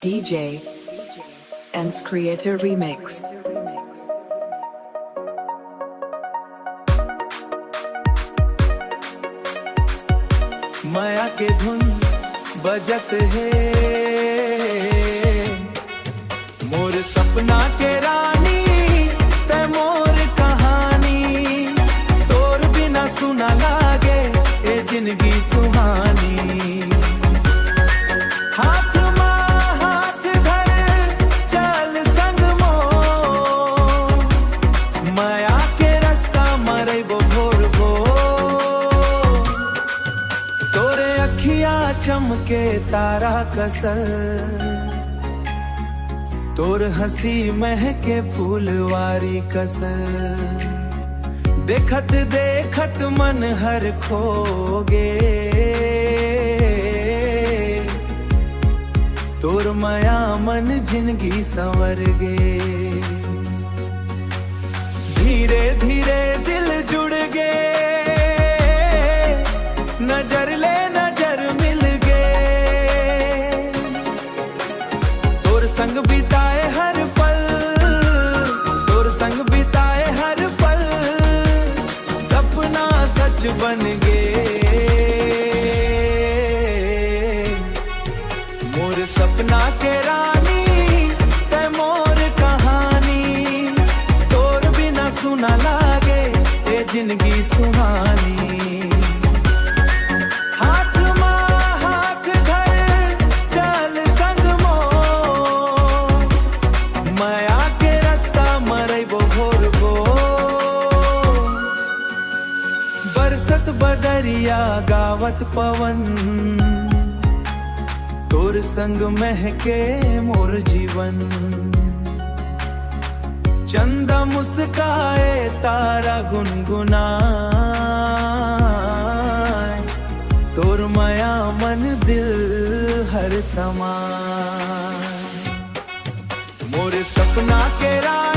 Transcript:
DJ Ens Creator Remix. माया के धुन बजत है, मोर सपना के रानी ते मोर कहानी, तोर बिना सुना लागे ए जिंदगी सुहानी। हाथ मां हाथ धर चल संग मोर, माया के रास्ता मरे बो भोर भो, तोरे अखिया चमके तारा कसर, तोर हंसी महके फूलवारी कसर, देखत देखत मन हर खोगे, तोर माया मन जिंदगी संवर गे। धीरे धीरे दिल जुड़ गे, नजर ले नजर मिल गे, तोर संग बिताए हर पल, तोर संग बिताए हर पल, सपना सच बन गे। मोर सपना के रानी ते मोर कहानी, तोर बिना सुना लागे ए जिंदगी सुहानी। हाथ मां हाथ धर चल संग मोर, माया के रास्ता मरे बो भोर भो, बरसत बदरिया गावत पवन, तोर संग महके मोर जीवन। चंदा मुस्काए तारा गुनगुनाए, तोर माया मन दिल हर समाए। मोर सपना के राह